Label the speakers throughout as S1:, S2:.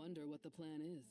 S1: wonder what the plan is.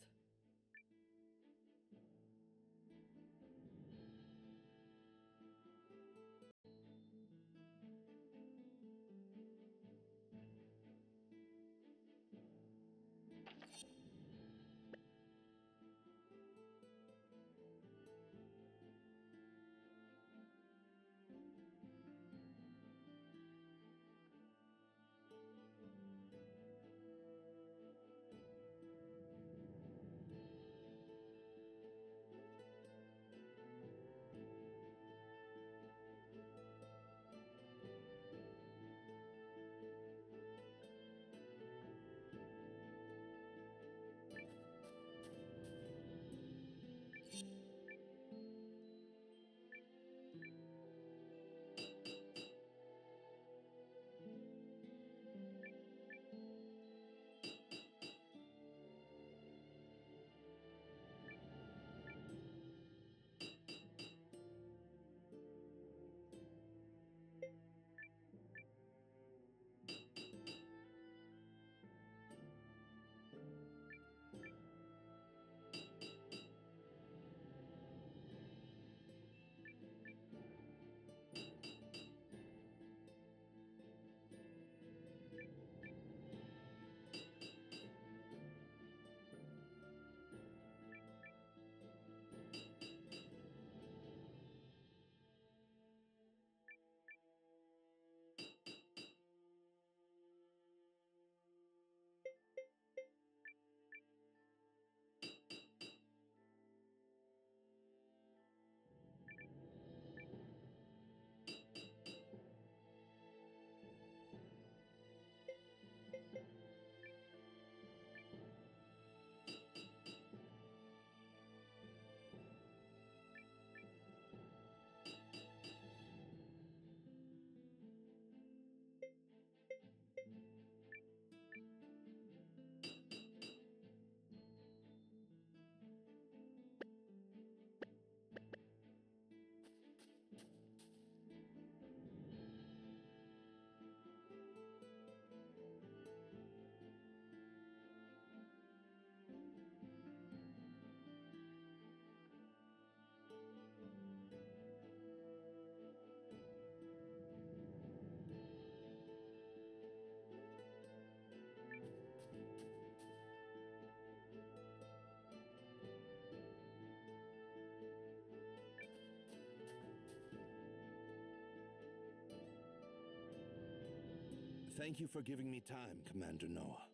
S2: Thank you for giving me time, Commander Noah.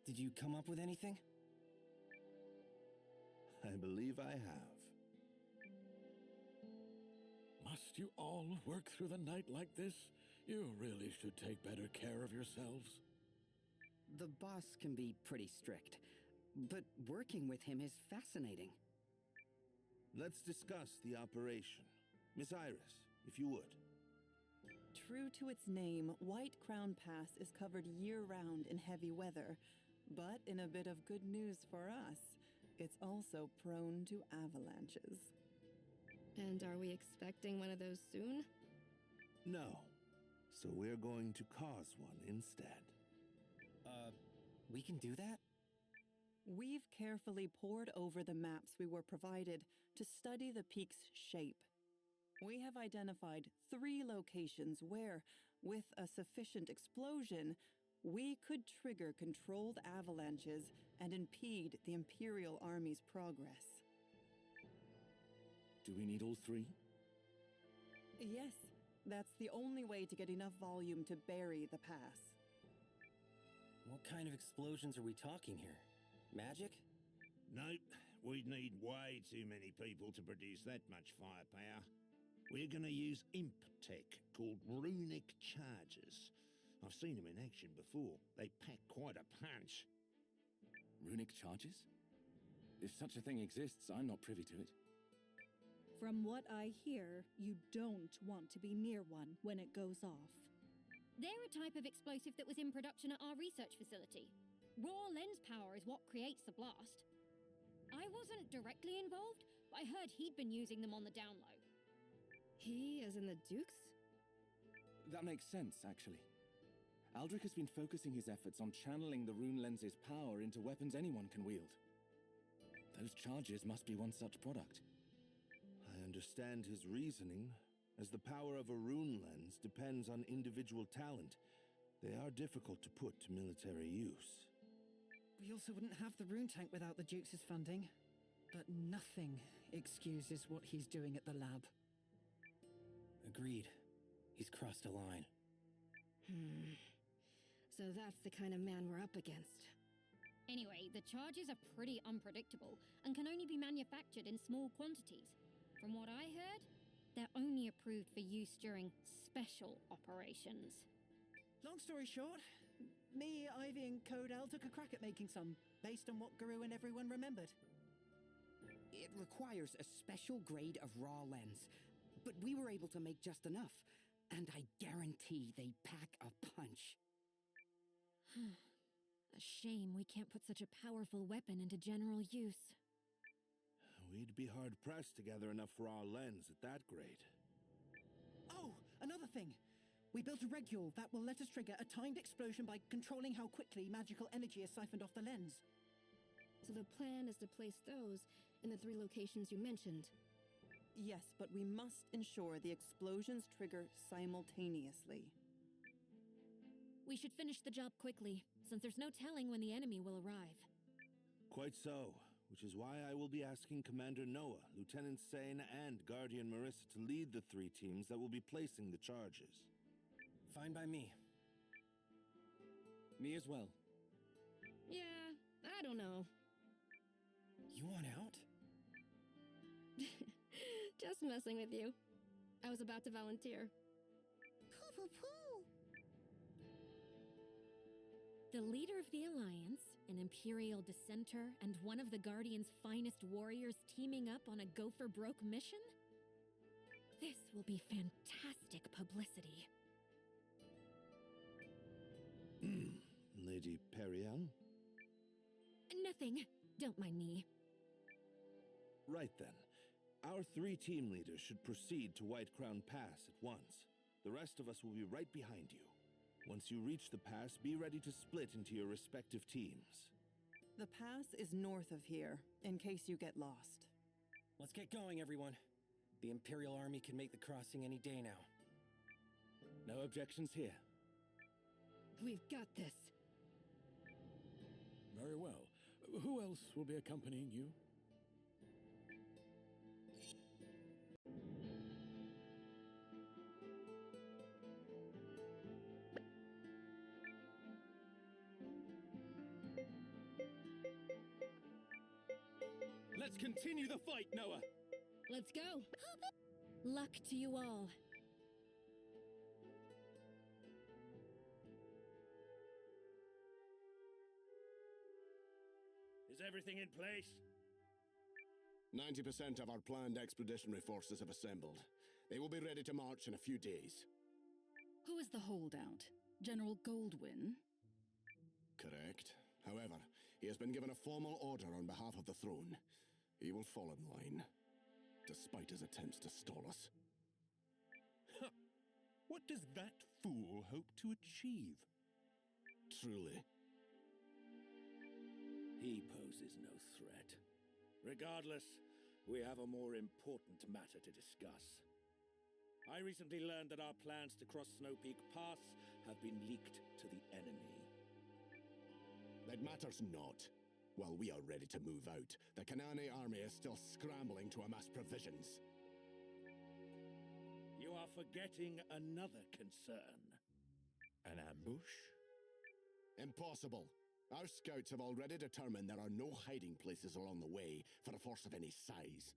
S3: Did you come up with anything?
S2: I believe I have.
S4: Must you all work through the night like this? You really should take better care of yourselves.
S3: The boss can be pretty strict, but working with him is fascinating.
S2: Let's discuss the operation. Miss Iris, if you would.
S5: True to its name, White Crown Pass is covered year-round in heavy weather, but in a bit of good news for us, it's also prone to avalanches.
S6: And are we expecting one of those soon?
S2: No. So we're going to cause one instead.
S3: We can do that?
S5: We've carefully pored over the maps we were provided to study the peak's shape. We have identified 3 locations where, with a sufficient explosion, we could trigger controlled avalanches and impede the Imperial Army's progress.
S4: Do we need all 3?
S5: Yes, that's the only way to get enough volume to bury the pass.
S3: What kind of explosions are we talking here? Magic?
S7: Nope, we'd need way too many people to produce that much firepower. We're gonna use imp tech called runic charges. I've seen them in action before. They pack quite a punch.
S4: Runic charges? If such a thing exists, I'm not privy to it.
S8: From what I hear, you don't want to be near one when it goes off.
S9: They're a type of explosive that was in production at our research facility. Raw lens power is what creates the blast. I wasn't directly involved, but I heard he'd been using them on the down low.
S6: He, as in the Dukes?
S4: That makes sense, actually.
S1: Aldrich has been focusing his efforts on channeling the rune lens's power into weapons anyone can wield. Those charges must be one such product.
S2: I understand his reasoning, as the power of a rune lens depends on individual talent. They are difficult to put to military use.
S10: We also wouldn't have the rune tank without the Duke's funding. But nothing excuses what he's doing at the lab.
S3: Agreed. He's crossed a line.
S6: So that's the kind of man we're up against.
S9: Anyway, the charges are pretty unpredictable and can only be manufactured in small quantities. From what I heard, they're only approved for use during special operations.
S10: Long story short, me, Ivy, and Codell took a crack at making some, based on what Guru and everyone remembered.
S3: It requires a special grade of raw lens, but we were able to make just enough, and I guarantee they pack a punch.
S9: A shame we can't put such a powerful weapon into general use.
S2: We'd be hard-pressed to gather enough raw lens at that grade.
S10: Oh, another thing. We built a regule that will let us trigger a timed explosion by controlling how quickly magical energy is siphoned off the lens.
S6: So the plan is to place those in the 3 locations you mentioned.
S5: Yes, but we must ensure the explosions trigger simultaneously.
S9: We should finish the job quickly, since there's no telling when the enemy will arrive.
S2: Quite so, which is why I will be asking Commander Noah, Lieutenant Sane, and Guardian Marissa to lead the 3 teams that will be placing the charges.
S3: Fine by me.
S1: Me as well.
S6: Yeah, I don't know.
S3: You want out?
S6: Just messing with you. I was about to volunteer.
S9: The leader of the Alliance, an Imperial dissenter, and one of the Guardian's finest warriors teaming up on a go-for-broke mission? This will be fantastic publicity.
S2: Lady Periel?
S9: Nothing. Don't mind me.
S2: Right then. Our 3 team leaders should proceed to White Crown Pass at once. The rest of us will be right behind you. Once you reach the pass, be ready to split into your respective teams.
S5: The pass is north of here, in case you get lost.
S3: Let's get going, everyone. The Imperial Army can make the crossing any day now.
S1: No objections here.
S6: We've got this.
S4: Very well. Who else will be accompanying you?
S1: Let's continue the fight, Noah!
S9: Let's go. Luck to you all.
S7: Is everything in place?
S4: 90% of our planned expeditionary forces have assembled. They will be ready to march in a few days.
S8: Who is the holdout? General Goldwyn?
S4: Correct. However, he has been given a formal order on behalf of the throne. He will fall in line, despite his attempts to stall us.
S11: What does that fool hope to achieve?
S4: Truly.
S7: He poses no threat. Regardless, we have a more important matter to discuss. I recently learned that our plans to cross Snowpeak Pass have been leaked to the enemy.
S4: That matters not. While we are ready to move out, the Kanane army is still scrambling to amass provisions.
S7: You are forgetting another concern.
S11: An ambush?
S4: Impossible. Our scouts have already determined there are no hiding places along the way for a force of any size.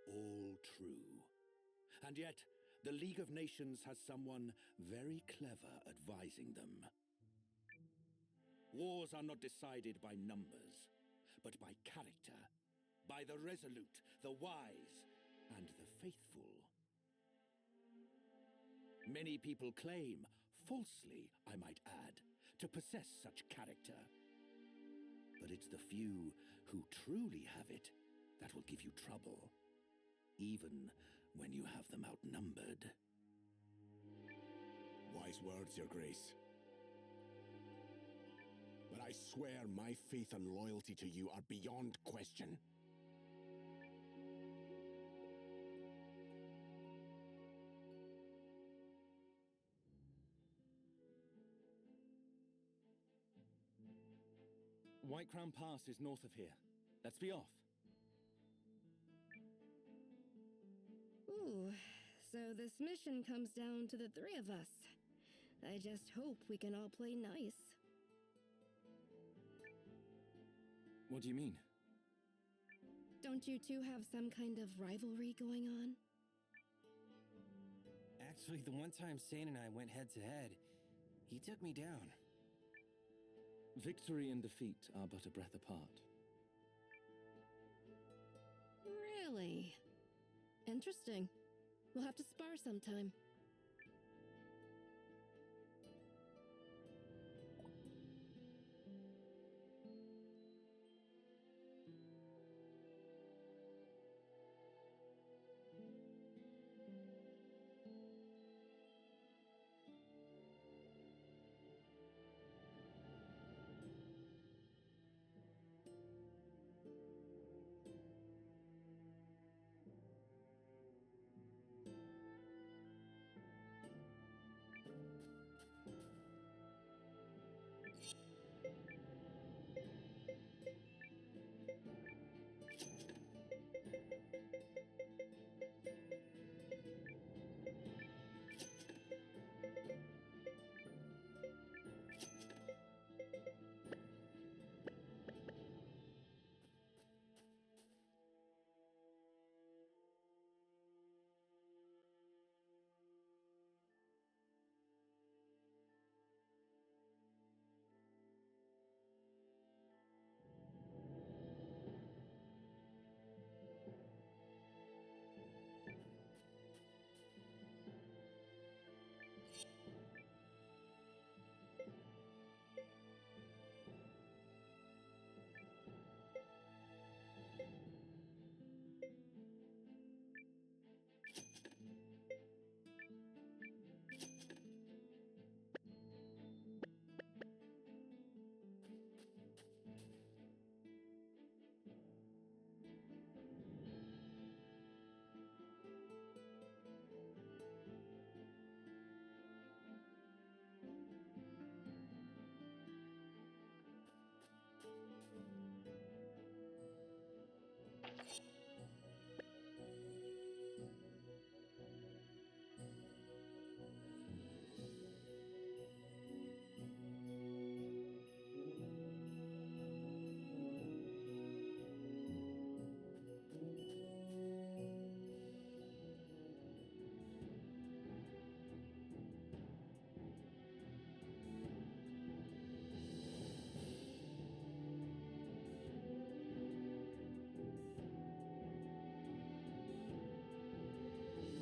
S7: All true. And yet, the League of Nations has someone very clever advising them. Wars are not decided by numbers, but by character, by the resolute, the wise, and the faithful. Many people claim, falsely I might add, to possess such character. But it's the few who truly have it that will give you trouble, even when you have them outnumbered.
S4: Wise words, Your Grace. I swear my faith and loyalty to you are beyond question.
S1: White Crown Pass is north of here. Let's be off.
S6: Ooh, so this mission comes down to the three of us. I just hope we can all play nice.
S1: What do you mean?
S6: Don't you two have some kind of rivalry going on?
S12: Actually, the one time Sane and I went head to head, he took me down.
S1: Victory and defeat are but a breath apart.
S6: Really? Interesting. We'll have to spar sometime.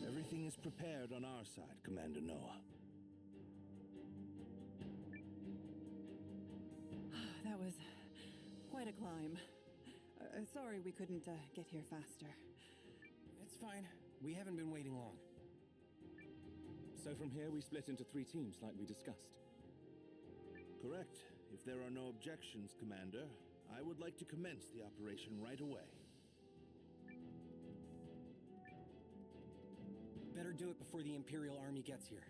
S2: Everything is prepared on our side, Commander Noah.
S5: That was quite a climb. Sorry we couldn't get here faster.
S12: It's fine. We haven't been waiting long.
S1: So from here we split into 3 teams like we discussed.
S2: Correct. If there are no objections, Commander, I would like to commence the operation right away.
S12: Better do it before the Imperial Army gets here.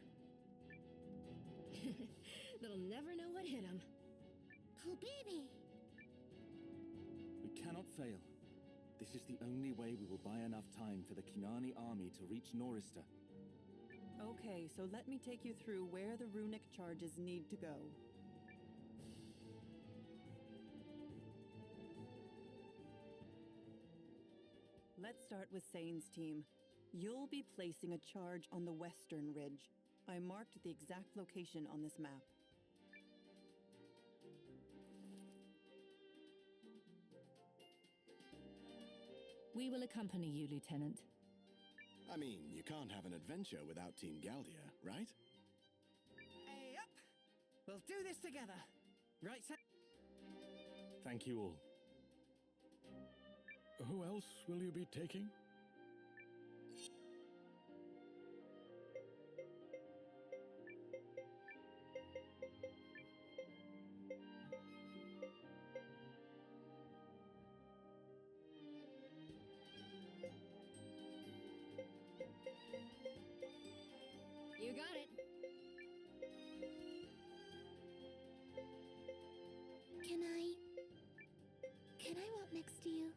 S6: They'll never know what hit them.
S13: Oh, baby!
S1: We cannot fail. This is the only way we will buy enough time for the Kinani army to reach Norista.
S5: Okay, so let me take you through where the runic charges need to go. Let's start with Sane's team. You'll be placing a charge on the western ridge. I marked the exact location on this map.
S14: We will accompany you, Lieutenant.
S4: I mean, you can't have an adventure without Team Galdia, right?
S10: Hey, up! We'll do this together. Right, Sam?
S1: Thank you all.
S11: Who else will you be taking?
S13: next to you.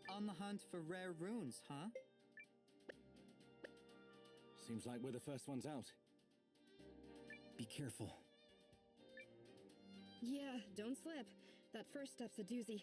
S10: On the hunt for rare runes, huh?
S1: Seems like we're the first ones out.
S10: Be careful.
S6: Yeah, don't slip. That first step's a doozy.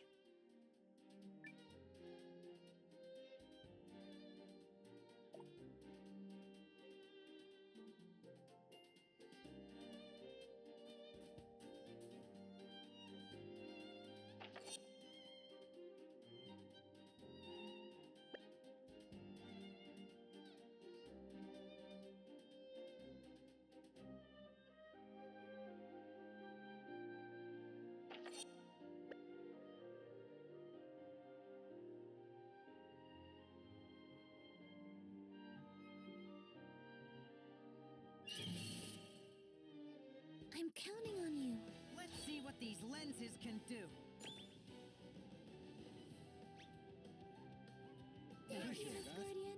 S13: I'm counting on you.
S10: Let's see what these lenses can do.
S13: Appreciate that, Guardian.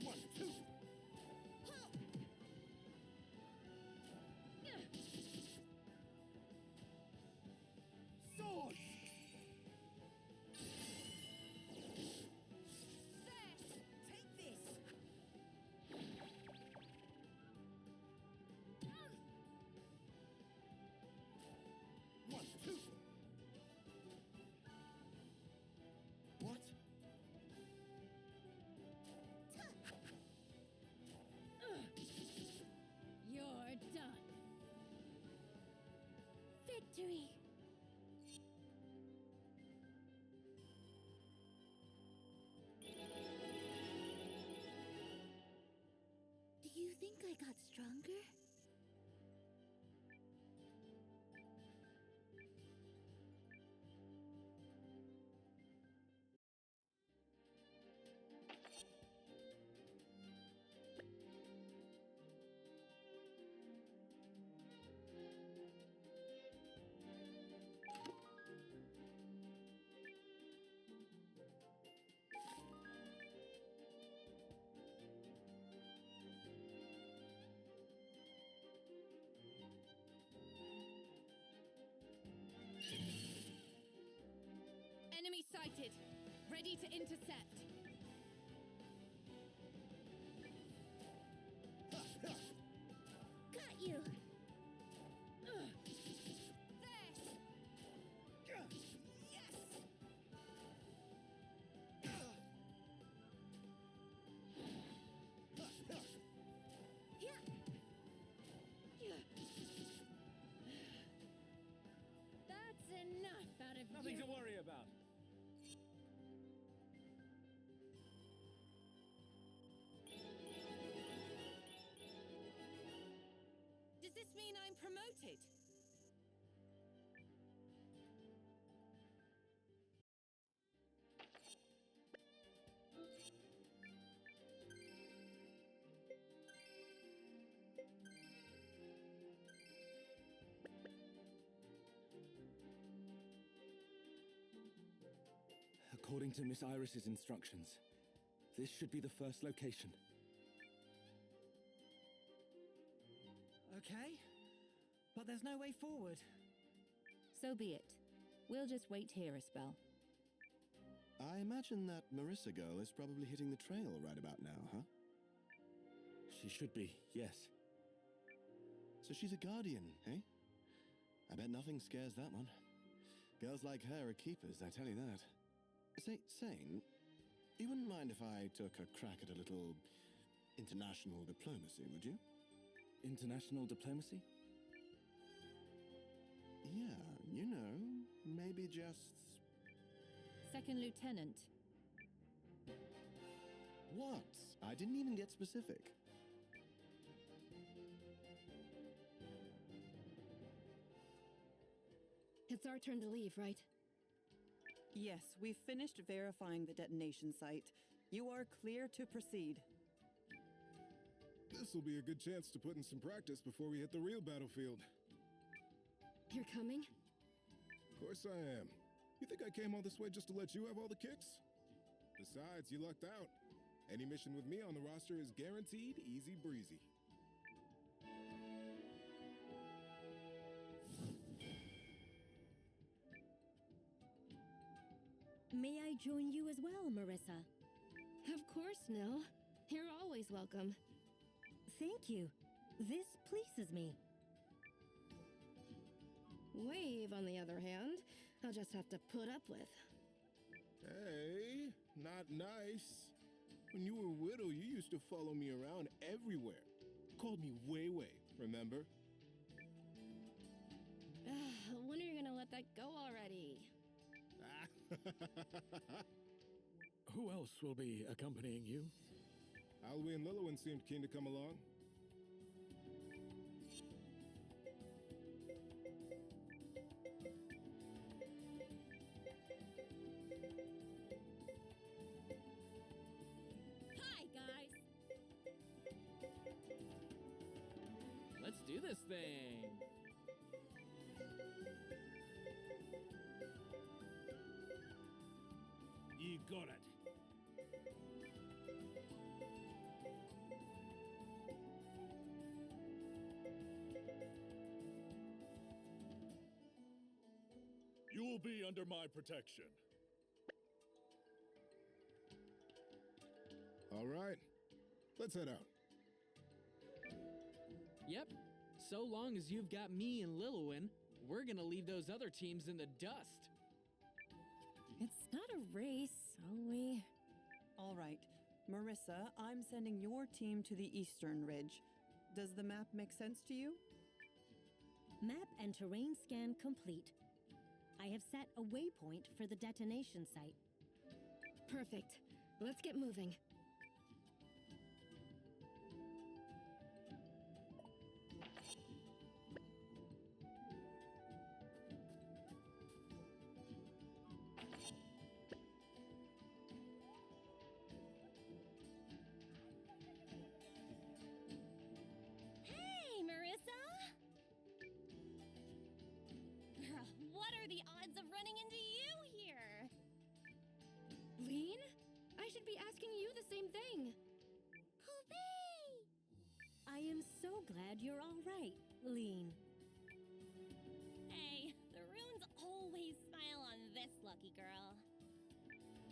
S4: One, two.
S10: Sword! Take this!
S4: One, two. What?
S9: You're done.
S13: Victory. Do you think I got stronger?
S9: Enemy sighted. Ready to intercept.
S13: Got you.
S9: That's enough out of
S1: Nothing
S9: you.
S1: to worry about.
S5: Does this mean I'm promoted?
S1: According to Miss Iris's instructions, this should be the first location.
S10: Okay, but there's no way forward.
S14: So be it. We'll just wait here a spell.
S4: I imagine that Marissa girl is probably hitting the trail right about now, huh?
S1: She should be, yes.
S4: So she's a guardian, eh? I bet nothing scares that one. Girls like her are keepers, I tell you that. Say, Sane, you wouldn't mind if I took a crack at a little international diplomacy, would you?
S1: International diplomacy?
S4: Yeah, you know, maybe just...
S14: Second Lieutenant.
S4: What? I didn't even get specific.
S6: It's our turn to leave, right?
S5: Yes, we've finished verifying the detonation site. You are clear to proceed.
S11: This will be a good chance to put in some practice before we hit the real battlefield.
S6: You're coming?
S11: Of course I am. You think I came all this way just to let you have all the kicks? Besides, you lucked out. Any mission with me on the roster is guaranteed easy breezy.
S13: May I join you as well, Marissa?
S6: Of course, Nell. You're always welcome.
S13: Thank you. This pleases me.
S6: Wave, on the other hand, I'll just have to put up with.
S11: Hey, not nice. When you were little, you used to follow me around everywhere. Called me Wege, remember?
S6: When are you gonna let that go already?
S11: Who else will be accompanying you? Alwi and Lilowin seemed keen to come along.
S15: Hi, guys! Let's do this thing!
S7: You got it.
S11: You will be under my protection. All right, let's head out.
S15: Yep. So long as you've got me and Lilowin, we're gonna leave those other teams in the dust.
S14: It's not a race, are we?
S5: All right. Marissa, I'm sending your team to the Eastern Ridge. Does the map make sense to you?
S13: Map and terrain scan complete. I have set a waypoint for the detonation site.
S6: Perfect. Let's get moving.
S9: Hey, Marissa! What are the odds of running into you here?
S6: Lean? I should be asking you the same thing.
S13: Hooray! I am so glad you're all right, Lean.
S9: Hey, the runes always smile on this lucky girl.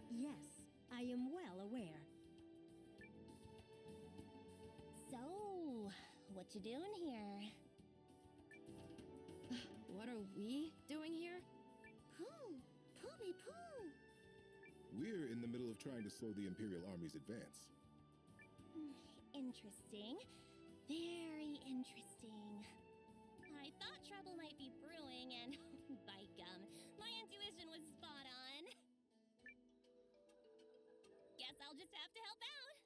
S13: Yes, I am well aware.
S9: So, what you doing here?
S6: What are we doing here?
S13: Pooh! Pooh-me pooh!
S11: We're in the middle of trying to slow the Imperial Army's advance.
S9: Interesting. Very interesting. I thought trouble might be brewing, and by gum, my intuition was spot on. Guess I'll just have to help out.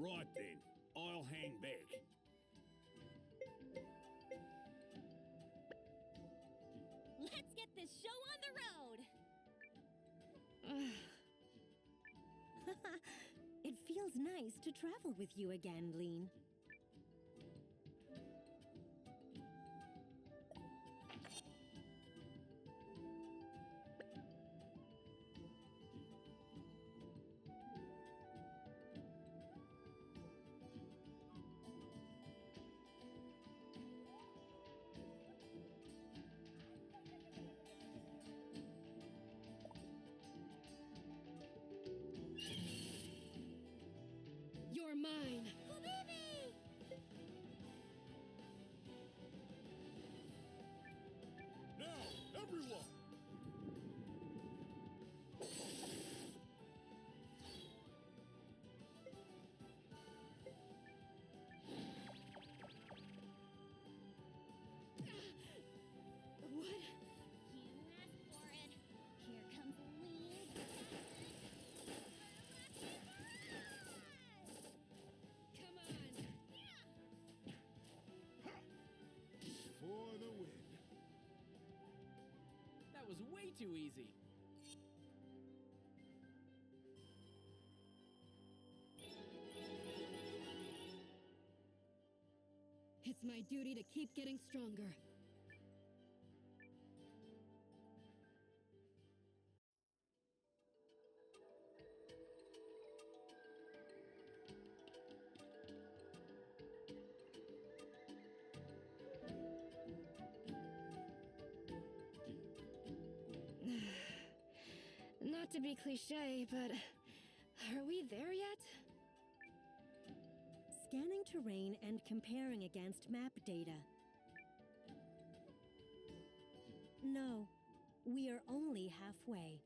S7: Right then, I'll hang back.
S9: Let's get this show on the road.
S13: It feels nice to travel with you again, Lean.
S6: You're mine.
S11: Now, everyone!
S6: What?
S9: You asked for it. Here comes Lean.
S15: was way too easy.
S6: It's my duty to keep getting stronger. Not to be cliche, but are we there yet?
S13: Scanning terrain and comparing against map data. No, we are only halfway.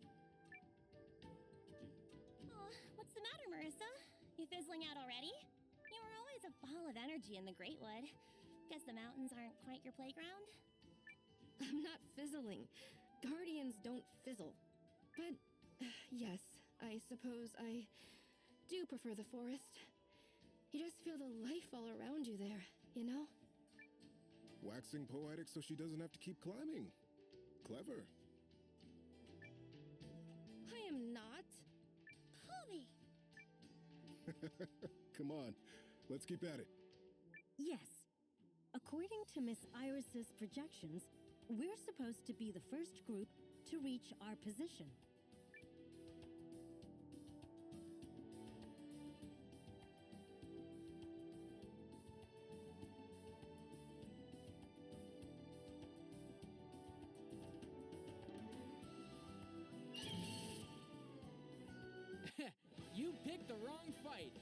S16: Oh, what's the matter, Marissa? You fizzling out already? You were always a ball of energy in the Greatwood. Guess the mountains aren't quite your playground?
S6: I'm not fizzling. Guardians don't fizzle. But, yes, I suppose I do prefer the forest. You just feel the life all around you there, you know?
S11: Waxing poetic so she doesn't have to keep climbing. Clever.
S6: I am not.
S16: Colby!
S11: Come on, let's keep at it.
S13: Yes. According to Miss Iris's projections, we're supposed to be the first group to reach our position.
S15: You picked the wrong fight.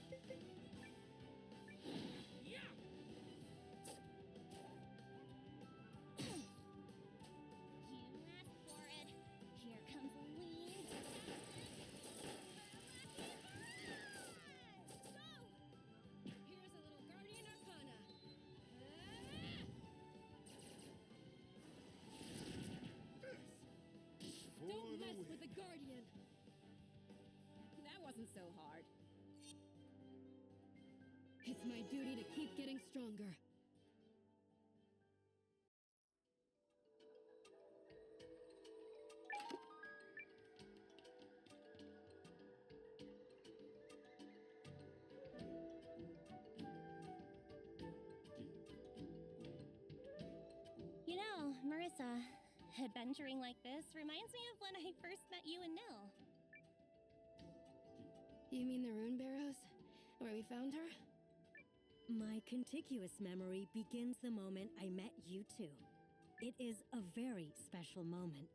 S15: Yeah.
S16: You asked for it. Here comes the lead.
S6: Here's a little Guardian Arcana. Don't mess with the Guardian.
S14: That wasn't so hard.
S6: It's my duty to keep getting stronger.
S16: You know, Marissa, adventuring like this reminds me of when I first met you and Nil.
S6: You mean the Rune Barrows? Where we found her?
S13: My contiguous memory begins the moment I met you two. It is a very special moment.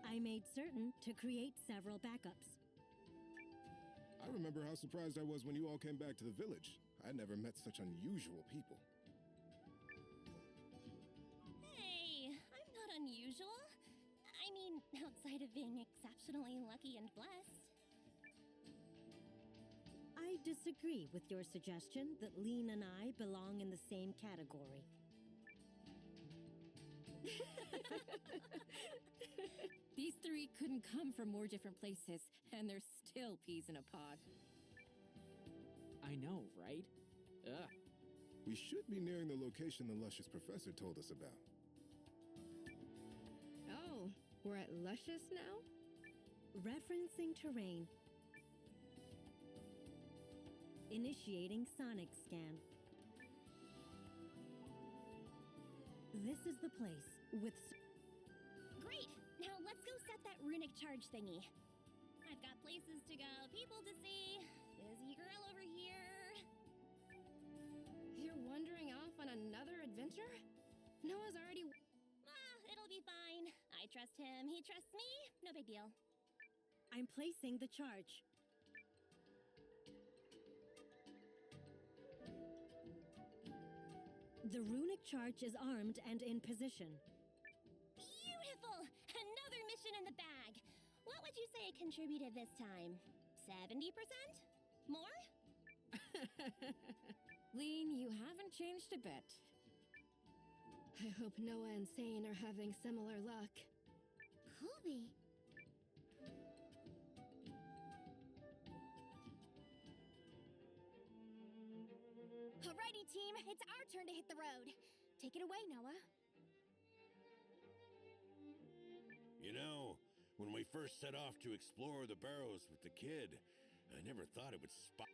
S13: I made certain to create several backups.
S11: I remember how surprised I was when you all came back to the village. I never met such unusual people.
S16: Hey, I'm not unusual. I mean, outside of being exceptionally lucky and blessed.
S13: I disagree with your suggestion that Lean and I belong in the same category.
S14: These three couldn't come from more different places, and they're still peas in a pod.
S15: I know, right? Ugh.
S11: We should be nearing the location the luscious professor told us about.
S6: Oh, we're at Luscious now?
S13: Referencing terrain. Initiating sonic scan. This is the place with...
S16: Great! Now let's go set that runic charge thingy. I've got places to go, people to see. Busy girl over here.
S6: You're wandering off on another adventure? Noah's already...
S16: It'll be fine. I trust him, he trusts me. No big deal.
S13: I'm placing the charge. The runic charge is armed and in position.
S16: Beautiful! Another mission in the bag. What would you say contributed this time? 70%? More?
S14: Lean, you haven't changed a bit.
S6: I hope Noah and Sane are having similar luck.
S16: Colby.
S9: Alrighty, team, it's our turn to hit the road. Take it away, Noah.
S17: You know, when we first set off to explore the barrows with the kid, I never thought it would spot.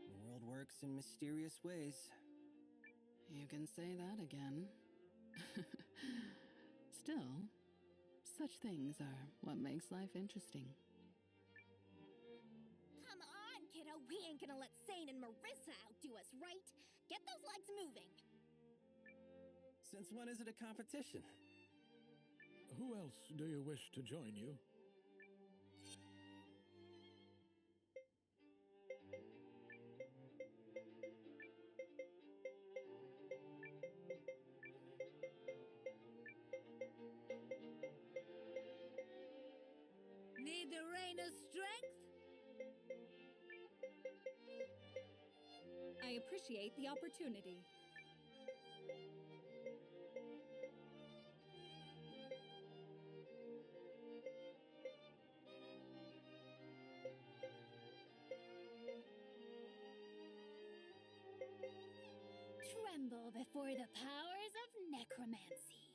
S12: The world works in mysterious ways.
S14: You can say that again. Still, such things are what makes life interesting.
S16: Come on, kiddo. We ain't gonna let Sane and Marissa outdo us, right? Get those legs moving.
S12: Since when is it a competition?
S18: Who else do you wish to join you?
S19: Need the rain of strength?
S8: I appreciate the opportunity.
S16: Tremble before the powers of necromancy.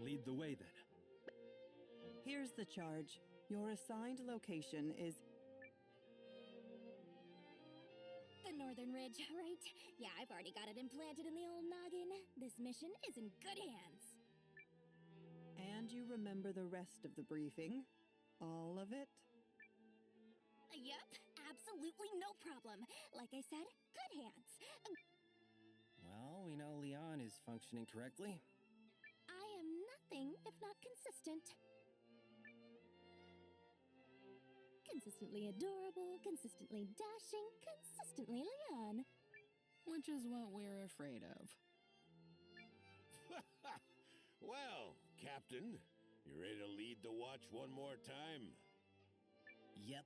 S2: Lead the way, then.
S5: Here's the charge. Your assigned location is...
S16: The Northern Ridge, right? Yeah, I've already got it implanted in the old noggin. This mission is in good hands.
S5: And you remember the rest of the briefing? All of it?
S16: Yup, absolutely no problem. Like I said, good hands.
S12: Well, we know Leon is functioning correctly.
S16: I am nothing if not consistent. Consistently adorable, consistently dashing, consistently Leon.
S14: Which is what we're afraid of.
S17: Well, Captain, you ready to lead the watch one more time?
S12: Yep.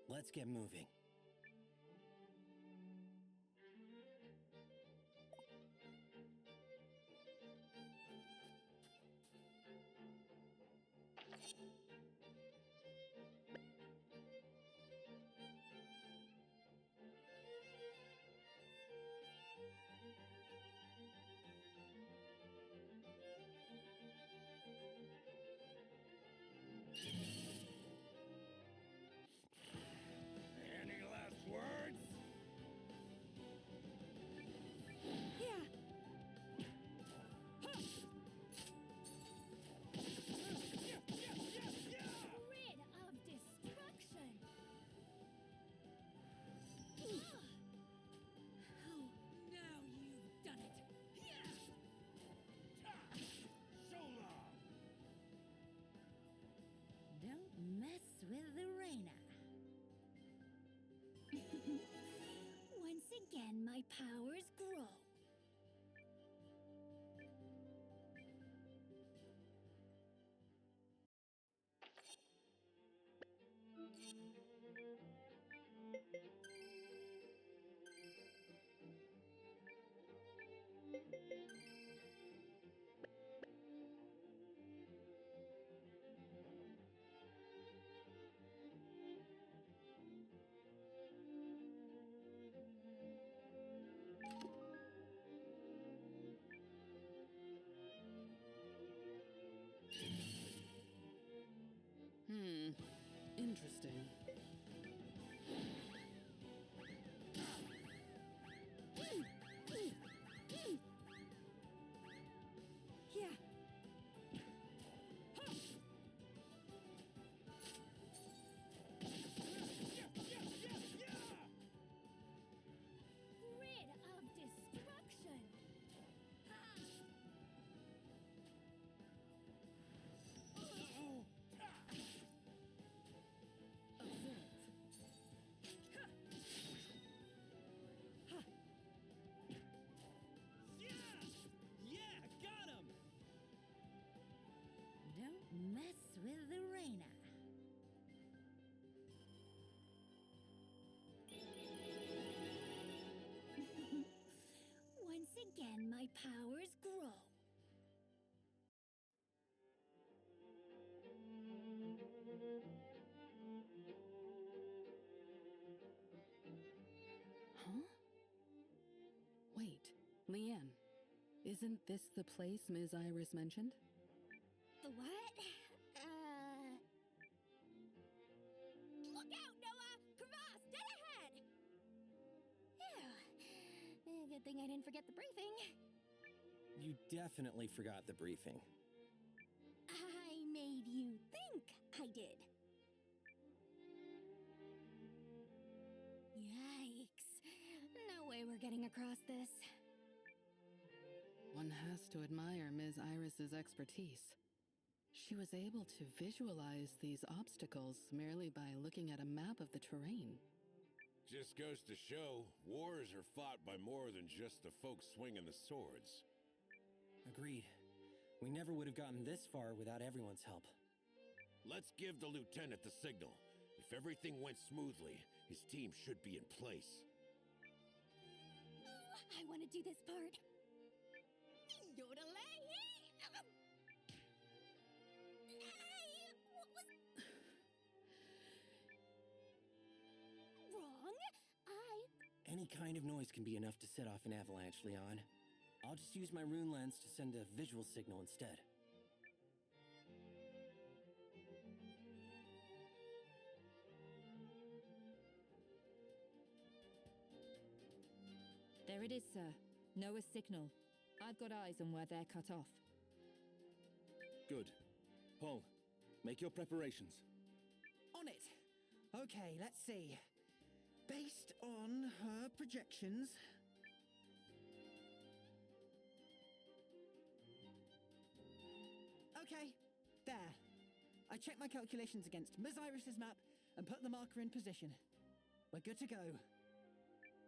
S12: Let's get moving.
S17: Any last words?
S16: Rid of destruction.
S19: Oh, now you've done it.
S17: So long.
S19: Don't mess with the Reina.
S16: Once again, my powers grow.
S14: Interesting.
S5: Yeah.
S16: Rid of destruction.
S5: Leanne, isn't this the place Ms. Iris mentioned?
S16: The what? Look out, Noah! Crevasse, dead ahead! Phew. Good thing I didn't forget the briefing.
S12: You definitely forgot the briefing.
S16: I made you think I did. Yikes. No way we're getting across this.
S5: One has to admire Ms. Iris's expertise. She was able to visualize these obstacles merely by looking at a map of the terrain.
S17: Just goes to show, wars are fought by more than just the folks swinging the swords.
S12: Agreed. We never would have gotten this far without everyone's help.
S17: Let's give the lieutenant the signal. If everything went smoothly, his team should be in place.
S16: I want to do this part. Yodelay! What was wrong?
S12: Any kind of noise can be enough to set off an avalanche, Leon. I'll just use my rune lens to send a visual signal instead.
S14: There it is, sir. Noah's signal. I've got eyes on where they're cut off.
S1: Good. Paul, make your preparations.
S10: On it. Okay, let's see. Based on her projections... Okay, there. I checked my calculations against Ms. Iris's map and put the marker in position. We're good to go.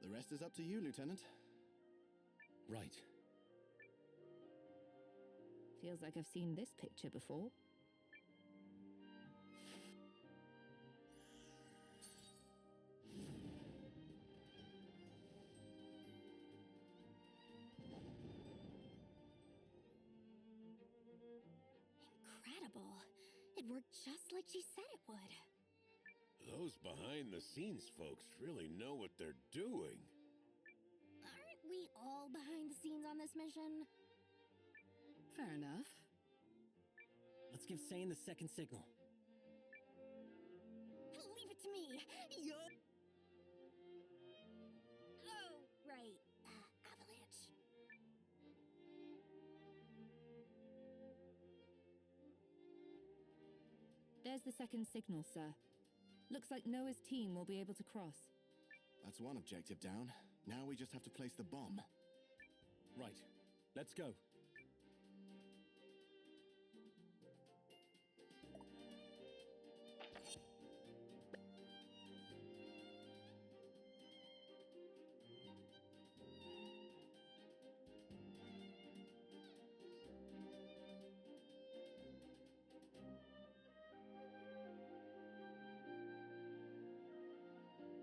S4: The rest is up to you, Lieutenant.
S1: Right.
S14: Feels like I've seen this picture before.
S16: Incredible. It worked just like she said it would.
S17: Those behind-the-scenes folks really know what they're doing.
S16: Aren't we all behind the scenes on this mission?
S5: Fair enough.
S12: Let's give Sane the second signal.
S16: Leave it to me. Yo. Oh, right. Avalanche.
S14: There's the second signal, sir. Looks like Noah's team will be able to cross.
S4: That's one objective down. Now we just have to place the bomb.
S1: Right. Let's go.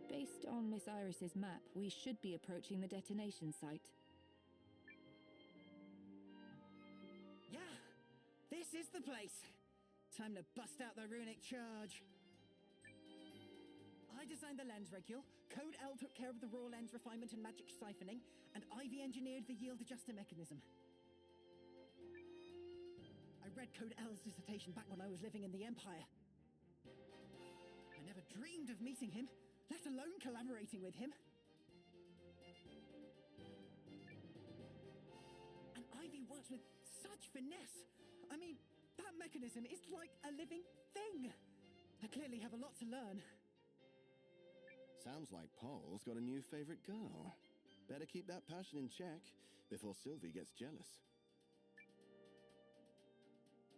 S14: Based on Miss Iris's map, we should be approaching the detonation site.
S10: Yeah, this is the place. Time to bust out the runic charge. I designed the lens regule, Code L took care of the raw lens refinement and magic siphoning, and Ivy engineered the yield adjuster mechanism. I read Code L's dissertation back when I was living in the Empire. I never dreamed of meeting him, let alone collaborating with him. And Ivy works with such finesse. I mean, that mechanism is like a living thing. I clearly have a lot to learn.
S4: Sounds like Paul's got a new favorite girl. Better keep that passion in check before Sylvie gets jealous.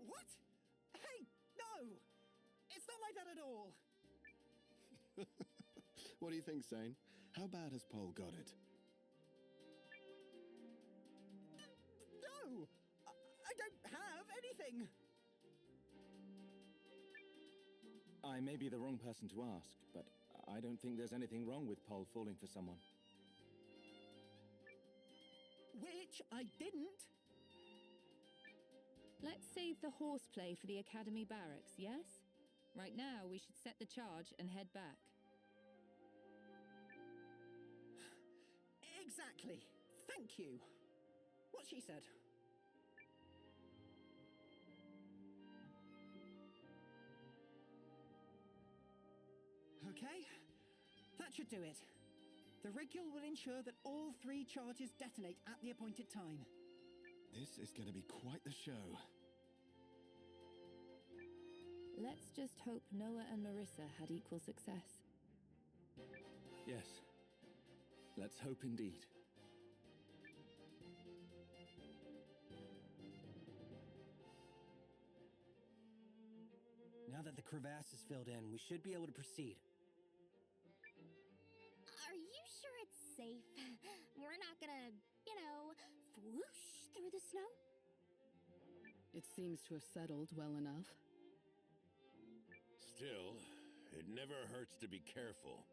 S10: What? Hey, no! It's not like that at all.
S4: What do you think, Sane? How bad has Paul got it?
S10: No! I don't have anything!
S1: I may be the wrong person to ask, but I don't think there's anything wrong with Paul falling for someone.
S10: Which I didn't.
S14: Let's save the horseplay for the Academy barracks, yes? Right now, we should set the charge and head back.
S10: Exactly. Thank you. What she said. Okay, that should do it. The regule will ensure that all 3 charges detonate at the appointed time.
S4: This is going to be quite the show.
S14: Let's just hope Noah and Marissa had equal success.
S1: Yes. Let's hope indeed.
S12: Now that the crevasse is filled in, we should be able to proceed.
S16: Are you sure it's safe? We're not gonna, whoosh through the snow?
S5: It seems to have settled well enough.
S17: Still, it never hurts to be careful.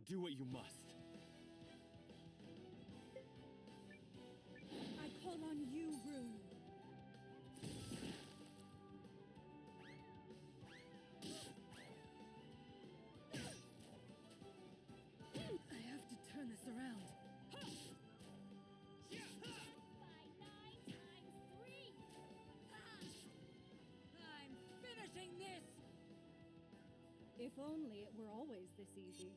S1: Do what you must.
S8: I call on you, Rune. I have to turn this around.
S19: I'm finishing this!
S8: If only it were always this easy.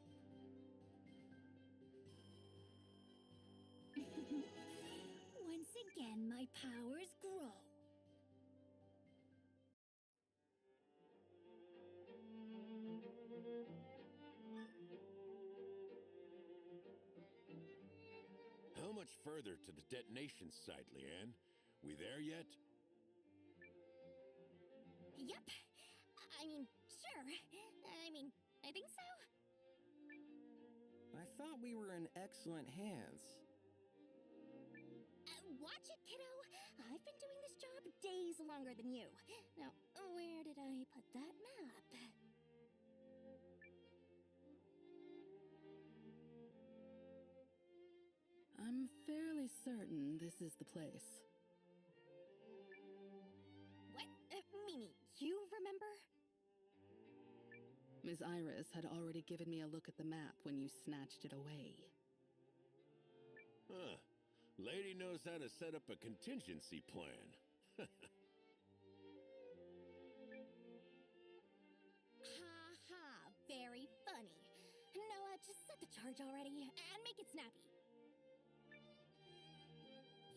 S16: Once again, my powers grow.
S17: How much further to the detonation site, Leanne? We there yet?
S16: Yep. Sure. I think so.
S12: I thought we were in excellent hands.
S16: Watch it, kiddo. I've been doing this job days longer than you. Now, where did I put that map?
S5: I'm fairly certain this is the place.
S16: What? Mimi, you remember?
S5: Miss Iris had already given me a look at the map when you snatched it away.
S17: Huh. Lady knows how to set up a contingency plan.
S16: Ha ha, very funny. Noah, just set the charge already and make it snappy.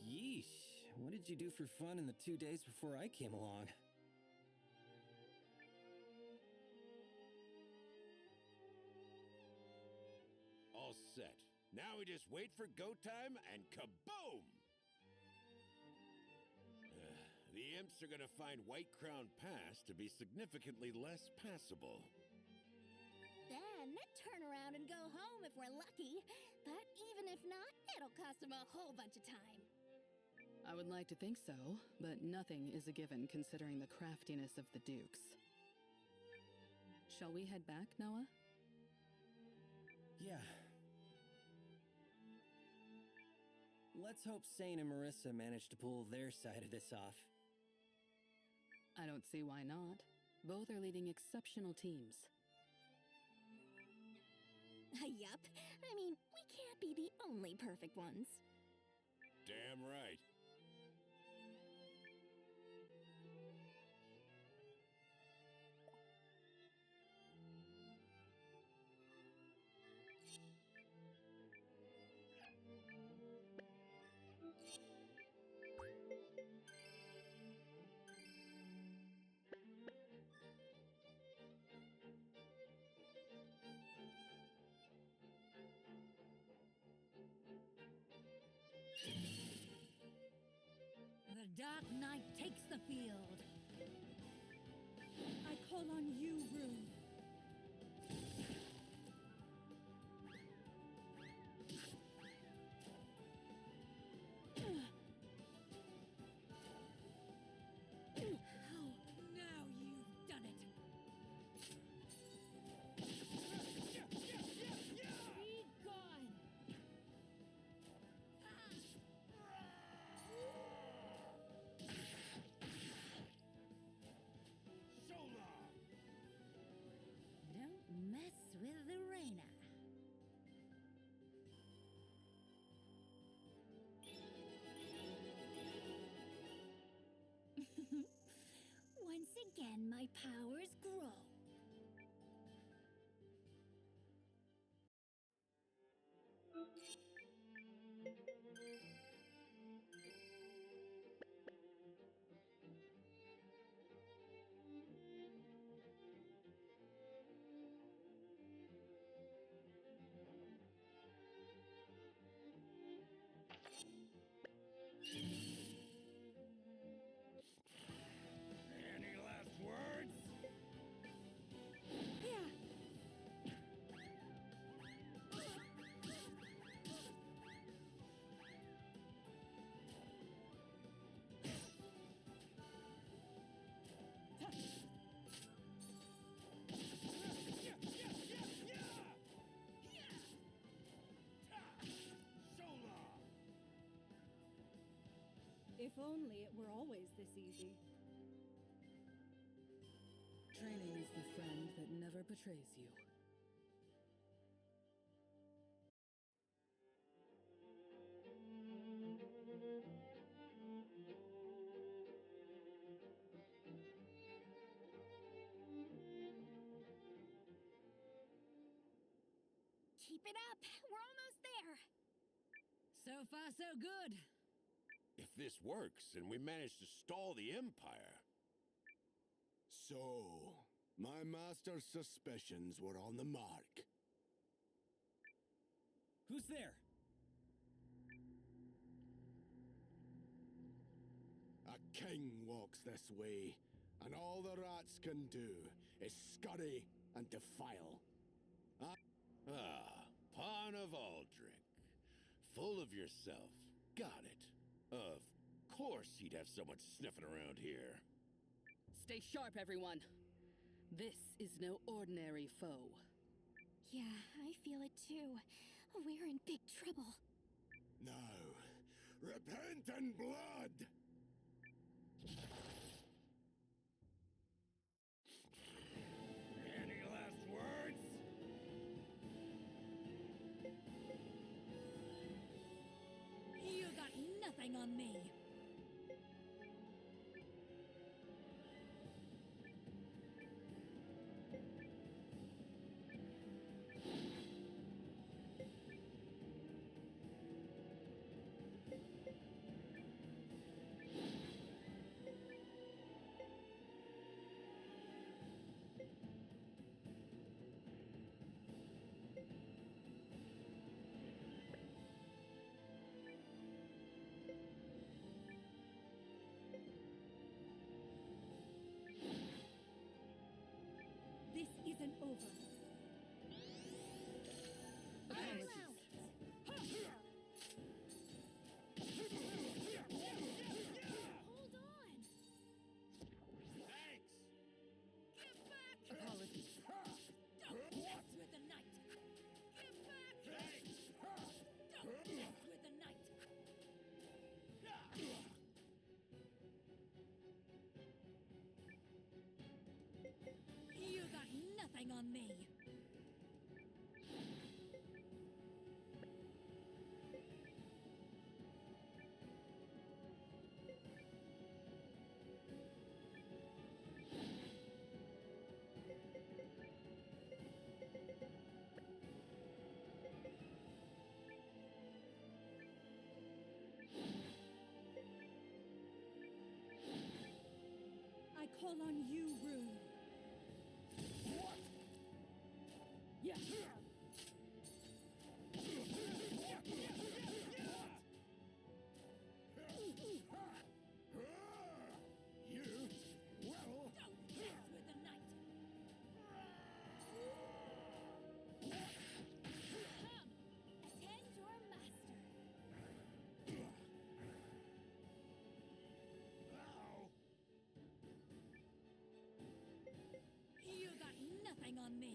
S12: Yeesh. What did you do for fun in the 2 days before I came along?
S17: All set. Now we just wait for go time and kaboom! The imps are gonna find White Crown Pass to be significantly less passable.
S16: Then turn around and go home if we're lucky. But even if not, it'll cost them a whole bunch of time.
S5: I would like to think so, but nothing is a given considering the craftiness of the Dukes. Shall we head back, Noah?
S12: Yeah. Let's hope Sane and Marissa manage to pull their side of this off.
S5: I don't see why not. Both are leading exceptional teams.
S16: Yup. We can't be the only perfect ones.
S17: Damn right.
S19: The Dark Knight takes the field.
S8: I call on you, Rune.
S19: with the Reina.
S16: Once again, my powers grow.
S17: Any last words?
S8: If only it were always this easy.
S14: Training is the friend that never betrays you.
S16: Keep it up! We're almost there!
S19: So far, so good.
S17: If this works and we manage to stall the Empire.
S4: So, my master's suspicions were on the mark.
S12: Who's there?
S4: A king walks this way, and all the rats can do is scurry and defile.
S17: Pawn of Aldrich. Full of yourself. Got it. Of course he'd have someone sniffing around here.
S14: Stay sharp, everyone. This is no ordinary foe.
S16: Yeah, I feel it too. We're in big trouble.
S4: Now, repent in blood!
S17: Any last words?
S19: You got nothing on me.
S8: This isn't over.
S16: Hold on!
S17: Thanks!
S14: Apologies.
S19: Don't mess with the knight.
S17: Thanks!
S19: Don't mess with the knight. You got nothing on me.
S8: I call on you, Rune.
S14: Yeah.
S19: Don't mess with the knight.
S16: Come! Attend your master!
S19: You got nothing on me.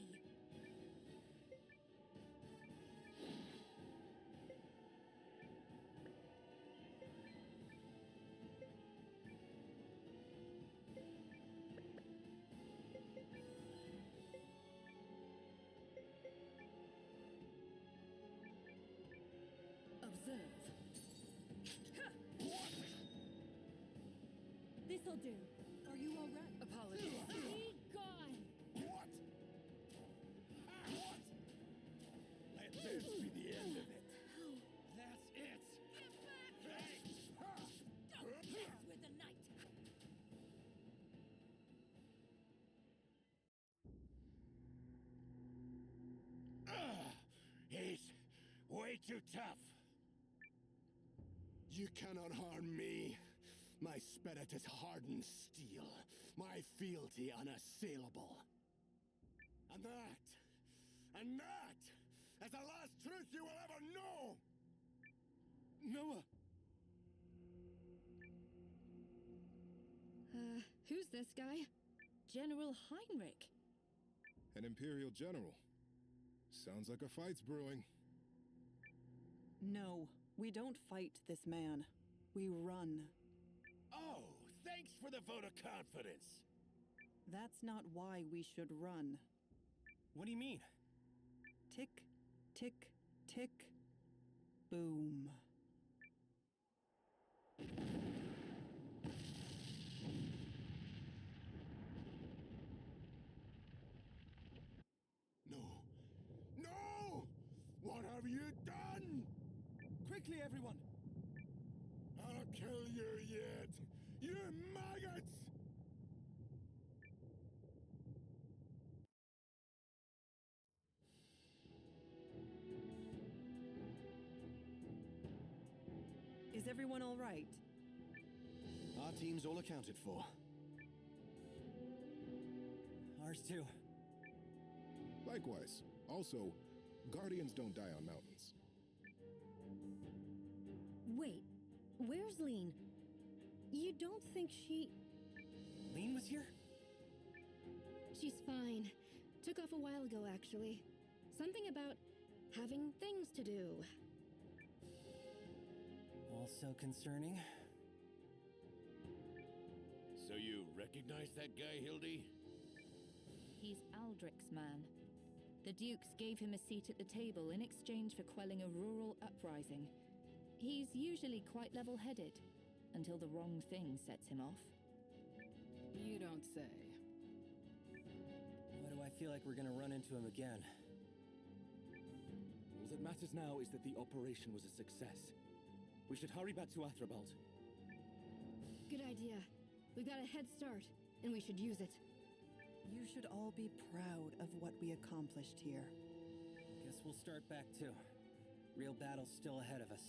S8: This'll do. Are you all right?
S15: Apologies.
S9: Be gone!
S17: What? What? Let this be the end of it. That's it.
S19: Don't mess with the knight.
S17: He's way too tough.
S4: You cannot harm me. My spirit is hardened steel, my fealty unassailable. And that is the last truth you will ever know! Noah!
S14: Who's this guy? General Heinrich.
S11: An Imperial general. Sounds like a fight's brewing.
S5: No, we don't fight this man. We run.
S17: Oh, thanks for the vote of confidence.
S5: That's not why we should run.
S12: What do you mean?
S5: Tick, tick, tick, boom.
S4: No! What have you done?
S1: Quickly, everyone!
S4: I'll kill you yet! You maggots!
S5: Is everyone all right?
S4: Our team's all accounted for.
S12: Ours too.
S11: Likewise. Also, Guardians don't die on mountains.
S13: Wait, where's Lean? You don't think she...
S12: Lean was here?
S6: She's fine. Took off a while ago, actually. Something about having things to do.
S12: Also concerning.
S17: So you recognize that guy, Hildy?
S14: He's Aldrich's man. The Dukes gave him a seat at the table in exchange for quelling a rural uprising. He's usually quite level-headed, until the wrong thing sets him off.
S15: You don't say.
S12: Why do I feel like we're gonna run into him again?
S1: All that matters now is that the operation was a success. We should hurry back to Athrabalt.
S6: Good idea. We've got a head start, and we should use it.
S5: You should all be proud of what we accomplished here.
S12: Guess we'll start back too. Real battle's still ahead of us.